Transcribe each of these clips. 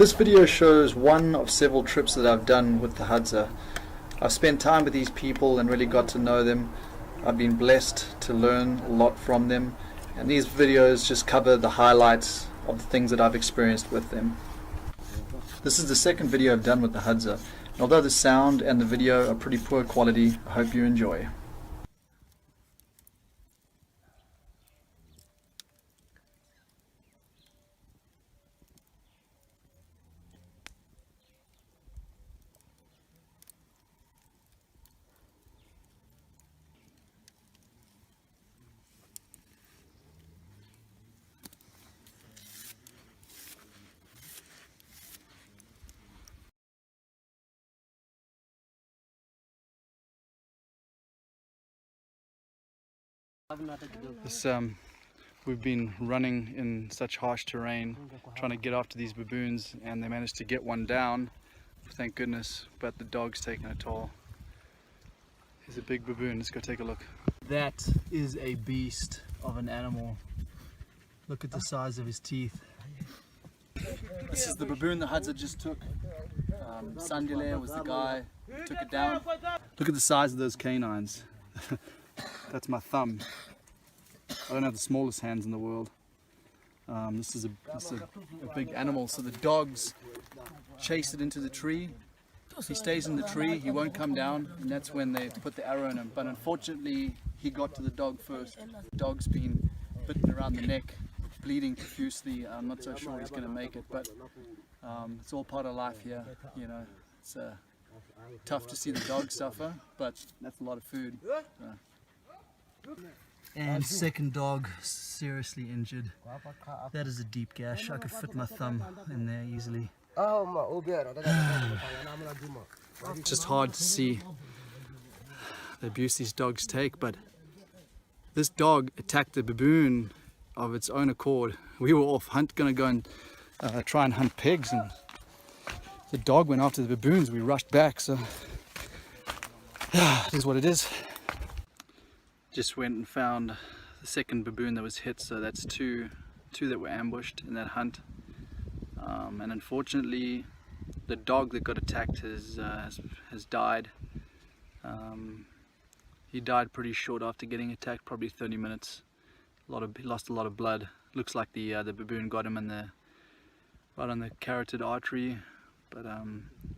This video shows one of several trips that I've done with the Hadza. I've spent time with these people and really got to know them. I've been blessed to learn a lot from them, and these videos just cover the highlights of the things that I've experienced with them. This is the second video I've done with the Hadza, and although the sound and the video are pretty poor quality, I hope you enjoy. We've been running in such harsh terrain, trying to get after these baboons, and they managed to get one down, thank goodness, but the dog's taken a toll. Here's a big baboon, let's go take a look. That is a beast of an animal. Look at the size of his teeth. This is the baboon the Hadza just took. Sandile was the guy who took it down. Look at the size of those canines. That's my thumb. I don't have the smallest hands in the world. This is a big animal. So the dogs chase it into the tree. He stays in the tree, he won't come down, and that's when they put the arrow in him. But unfortunately, he got to the dog first. The dog's been bitten around the neck, bleeding profusely. I'm not so sure he's going to make it, but it's all part of life here. You know, it's tough to see the dog suffer, but that's a lot of food. And second dog seriously injured. That is a deep gash. I could fit my thumb in there easily. It's just hard to see the abuse these dogs take, but this dog attacked the baboon of its own accord. We were off gonna go and try and hunt pigs, and the dog went after the baboons. We rushed back, so it is what it is. Just went and found the second baboon that was hit, so that's two that were ambushed in that hunt. And unfortunately, the dog that got attacked has died. He died pretty short after getting attacked, probably 30 minutes. He lost a lot of blood. Looks like the baboon got him right on the carotid artery. But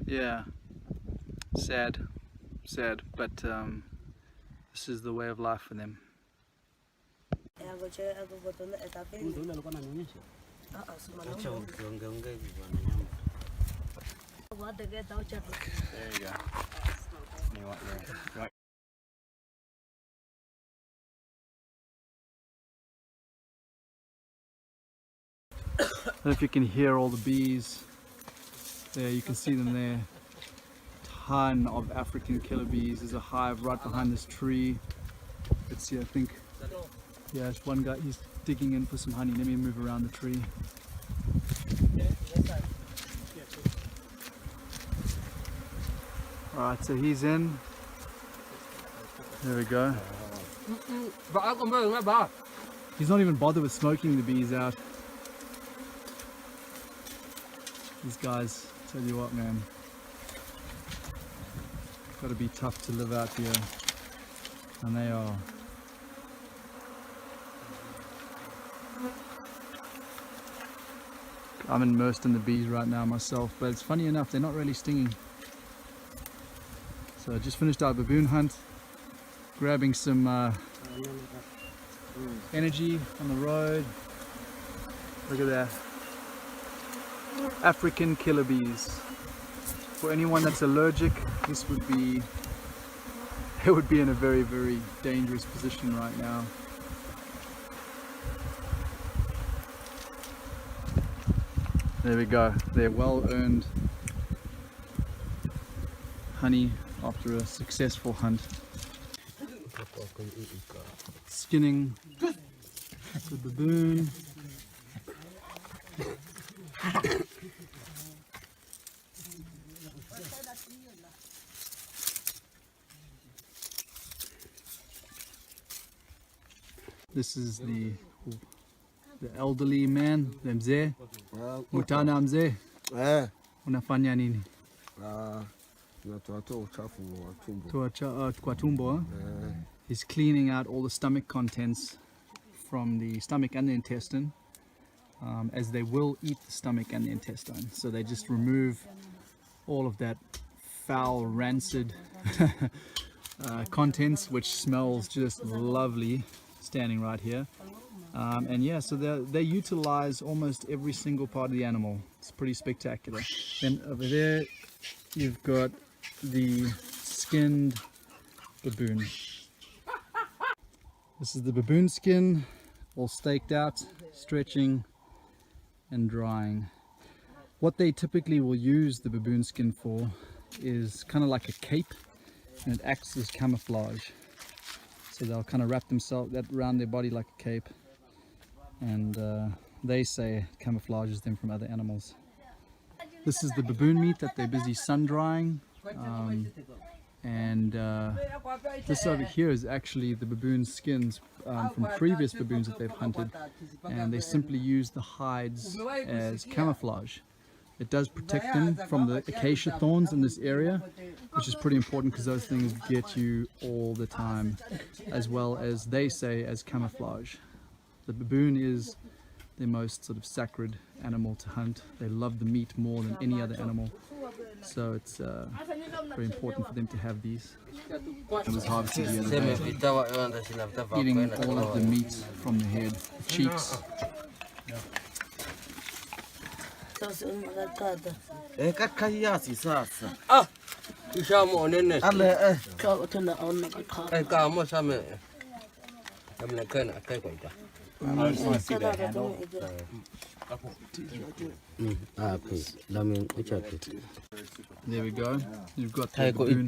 yeah, sad, but this is the way of life for them. There you go. I don't know if you can hear all the bees. There, you can see them there. Ton of African killer bees. There's a hive right behind this tree. Let's see, I think, yeah, there's one guy, he's digging in for some honey. Let me move around the tree. Alright, so he's in. There we go. He's not even bothered with smoking the bees out. These guys, tell you what, man, gotta be tough to live out here, and they are. I'm immersed in the bees right now myself, but it's funny enough, they're not really stinging. So I just finished our baboon hunt, grabbing some energy on the road. Look at that. African killer bees. For anyone that's allergic, this would be in a very, very dangerous position right now. There we go. They're well-earned honey after a successful hunt. Skinning the baboon. This is the elderly man, the mzee, mutana mzee. Unafanya nini? Tunatoa uchafu wa tumbo. Kwa tumbo. He's cleaning out all the stomach contents from the stomach and the intestine, as they will eat the stomach and the intestine. So they just remove all of that foul, rancid contents, which smells just lovely, standing right here. And yeah, so they utilize almost every single part of the animal. It's pretty spectacular. Then over there, you've got the skinned baboon. This is the baboon skin, all staked out, stretching and drying. What they typically will use the baboon skin for is kind of like a cape, and it acts as camouflage. So they'll kind of wrap themselves around their body like a cape, and they say it camouflages them from other animals. This is the baboon meat that they're busy sun drying, and this over here is actually the baboon skins from previous baboons that they've hunted, and they simply use the hides as camouflage. It does protect them from the acacia thorns in this area, which is pretty important because those things get you all the time, as well as they say as camouflage. The baboon is the most sort of sacred animal to hunt. They love the meat more than any other animal, so it's very important for them to have these. It was harvested the other day, eating all of the meat from the head, the cheeks. I just want to see that handle. There we go. You've got the baboon.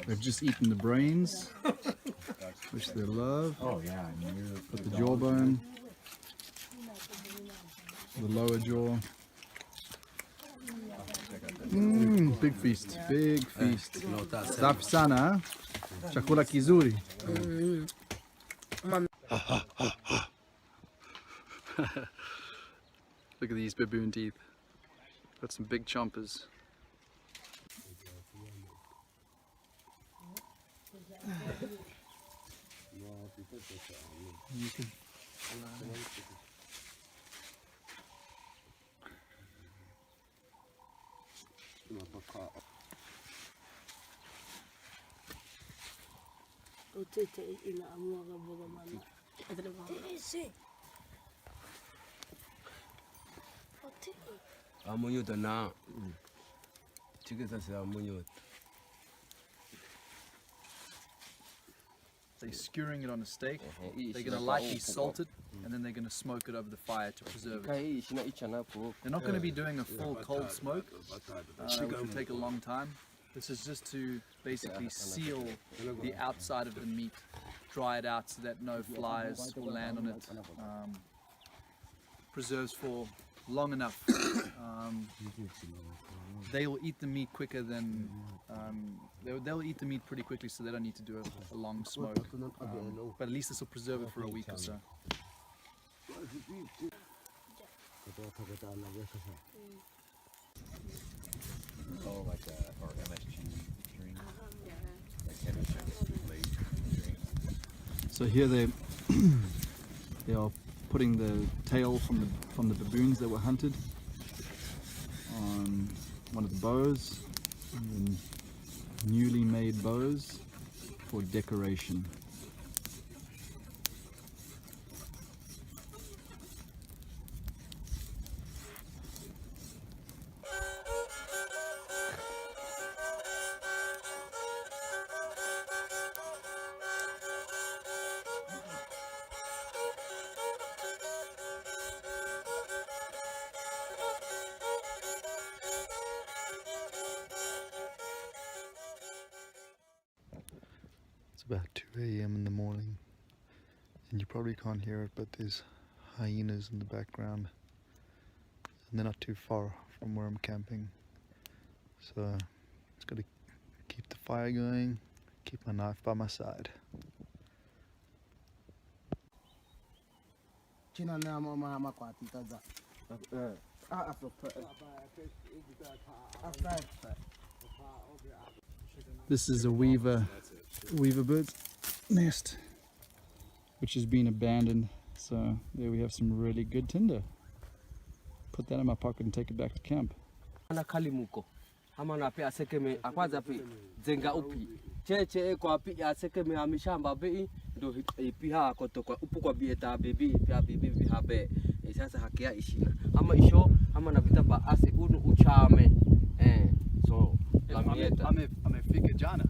They've just eaten the brains, which they love. Oh yeah, I mean, Got the jawbone, the lower jaw. Big feast, big feast. Safi sana, chakula kizuri. Look at these baboon teeth. Got some big chompers. You can They're skewering it on a steak. They're going to lightly salt it, and then they're going to smoke it over the fire to preserve it. They're not going to be doing a full cold smoke, which will take a long time. This is just to basically seal the outside of the meat, dry it out so that no flies will land on it. Preserves for long enough. They will eat the meat quicker than they'll eat the meat pretty quickly, so they don't need to do a long smoke. But at least this will preserve it for a week or so. oh, like or MSG drink, like MSG drink. So here they are putting the tail from the baboons that were hunted on one of the bows, and then newly made bows for decoration. It's about 2 a.m. in the morning, and you probably can't hear it, but there's hyenas in the background, and they're not too far from where I'm camping. So just got to keep the fire going, keep my knife by my side. This is a weaver bird's nest, which has been abandoned. So there we have some really good tinder. Put that in my pocket and take it back to camp. Hama na pe asekeme akwaza pe zenga upi cheche kwa pi asekeme amishamba be ndo ipiha kotoka upu kwa bieta bebi pia bebi bihabe sasa hakia ishina ama isho ama na vitaba ase unu uchame so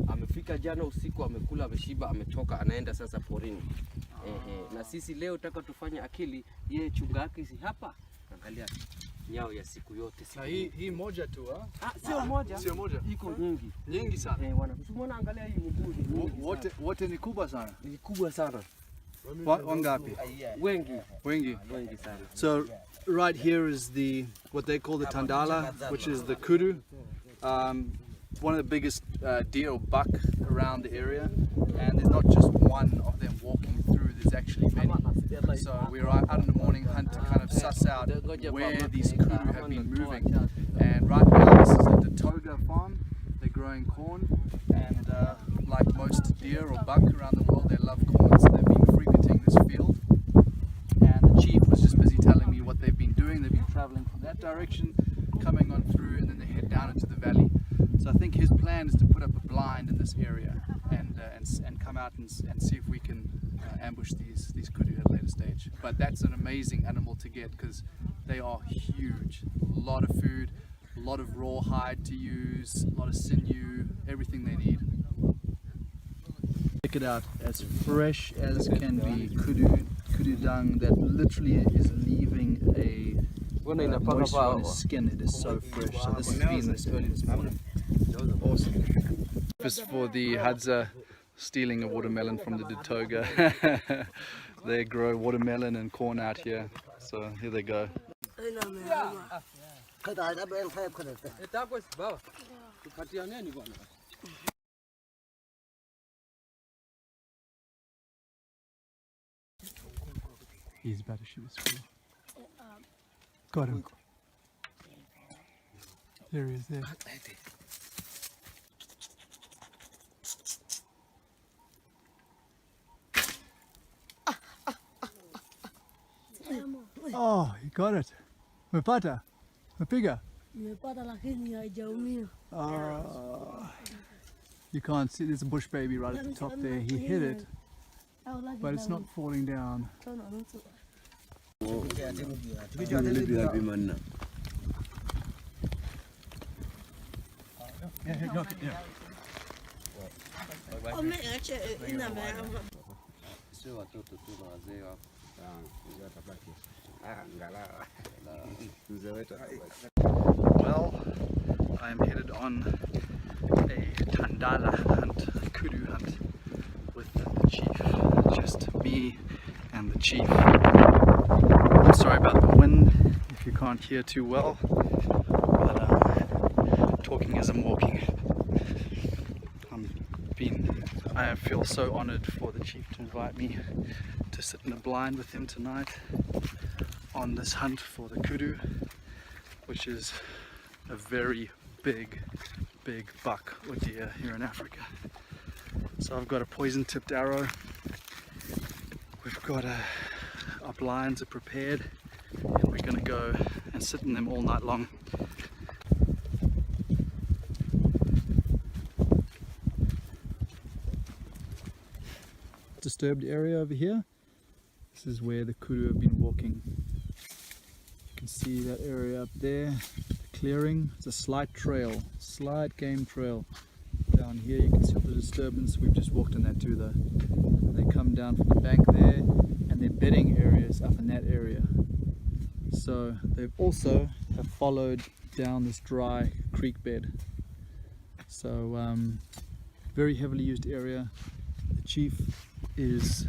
amefika jana usiku amekula ameshiba ametoka anaenda sasa porini na sisi leo taka tufanye akili yeye chunga yake si hapa angalia nyao ya siku yote siku. Hii moja tu sio moja. Sio moja. Iko nyingi. Nyingi sana. Unaona angalia hii mguu. Wote ni kubwa sana. Ni kubwa sana. Wangapi? Wengi sana. So right here is what they call the tandala, which is the kudu. One of the biggest deer or buck around the area, and there's not just one of them walking through, there's actually many. So we're out in the morning hunt to kind of suss out where these kudu have been moving. And right now this is a Datoga farm. They're growing corn, and like most deer or buck around the world, they love corn, so they've been frequenting this field. And the chief was just busy telling me what they've been doing. They've been traveling from that direction, coming on through, and then they head down into the valley. So I think his plan is to put up a blind in this area and come out and see if we can ambush these kudu at a later stage. But that's an amazing animal to get because they are huge. A lot of food, a lot of raw hide to use, a lot of sinew, everything they need. Check it out, as fresh as can be. Kudu dung that literally is leaving a moisture on his skin. It is so fresh. So this has been this early this morning. Awesome. Just for the Hadza stealing a watermelon from the Datoga. They grow watermelon and corn out here. So here they go. He's about to shoot a squirrel. Got him. There he is there. Oh, you got it. Mepata. Mepiga. You can't see, there's a bush baby right at the top there. He hit it, but it's not falling down. Well, I am headed on a tandala hunt, a kudu hunt with the chief. Just me and the chief. I'm sorry about the wind if you can't hear too well, but talking as I'm walking. I feel so honored for the chief to invite me to sit in a blind with him tonight on this hunt for the kudu, which is a very big buck or deer here in Africa. So I've got a poison tipped arrow, we've got our blinds are prepared, and we're going to go and sit in them all night long. Disturbed area over here. This is where the kudu have been walking. You can see that area up there, the clearing. It's a slight trail, slight game trail. Down here you can see the disturbance. We've just walked in that too though. They come down from the bank there, and their bedding areas up in that area. So they've also have followed down this dry creek bed. So very heavily used area. The chief is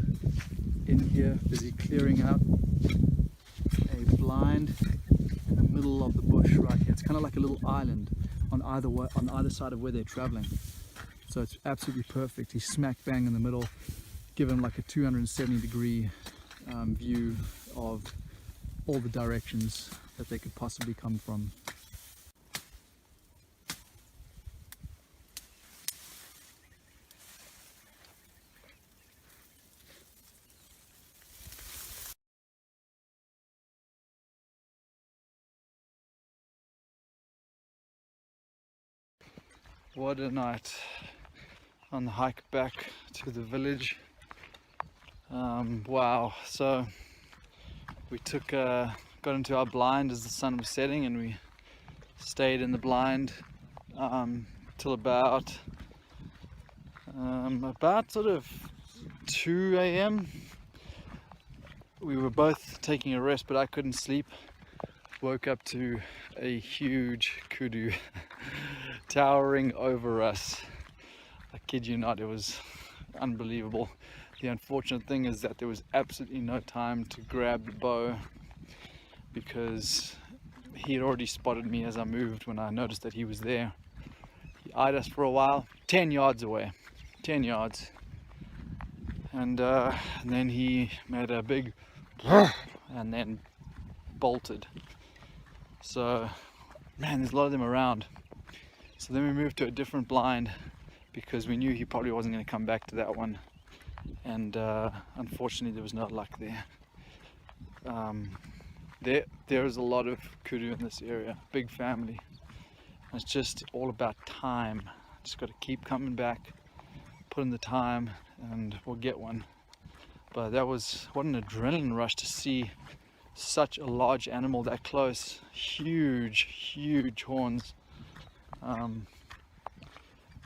in here busy clearing out a blind in the middle of the bush right here. It's kind of like a little island on either side of where they're traveling. So it's absolutely perfect. He's smack bang in the middle, given like a 270-degree view of all the directions that they could possibly come from. What a night on the hike back to the village. Wow, so we got into our blind as the sun was setting, and we stayed in the blind till about sort of 2 a.m. We were both taking a rest, but I couldn't sleep. Woke up to a huge kudu towering over us. I kid you not, it was unbelievable. The unfortunate thing is that there was absolutely no time to grab the bow, because he had already spotted me as I moved when I noticed that he was there. He eyed us for a while, 10 yards away, 10 yards. And then he made a big and then bolted. So, man, there's a lot of them around. So then we moved to a different blind because we knew he probably wasn't going to come back to that one. And unfortunately there was no luck there. There's a lot of kudu in this area, big family. It's just all about time. Just got to keep coming back, put in the time, and we'll get one. But that was, what an adrenaline rush to see such a large animal that close. Huge horns.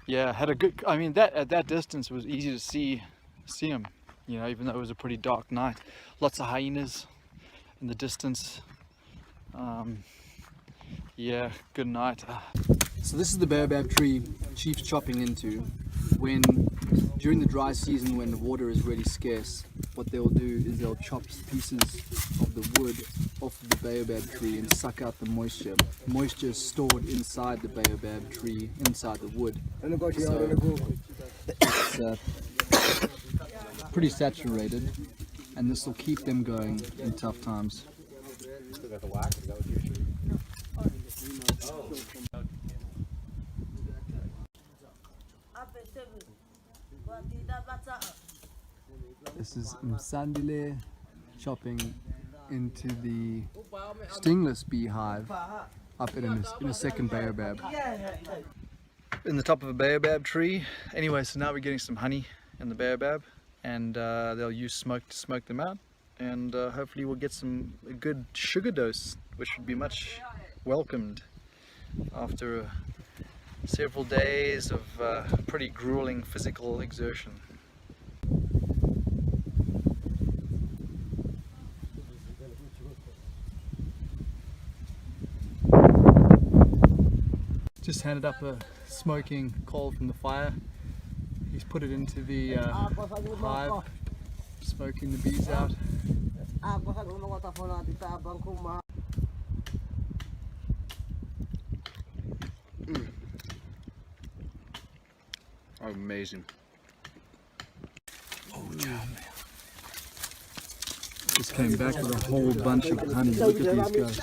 Yeah, had a good, I mean, that at that distance it was easy to see him, you know, even though it was a pretty dark night. Lots of hyenas in the distance. Yeah, good night. So this is the baobab tree Chief's chopping into when, during the dry season when the water is really scarce. What they'll do is they'll chop pieces of the wood off of the baobab tree and suck out the moisture. Moisture is stored inside the baobab tree, inside the wood. So it's pretty saturated, and this will keep them going in tough times. This is Msandile chopping into the stingless beehive up in a second baobab. In the top of a baobab tree. Anyway, so now we're getting some honey in the baobab, and they'll use smoke to smoke them out, and hopefully we'll get a good sugar dose, which would be much welcomed after several days of pretty grueling physical exertion. Just handed up a smoking coal from the fire. He's put it into the hive, smoking the bees out. Amazing. Oh yeah. Just came back with a whole bunch of honey. Look at these guys.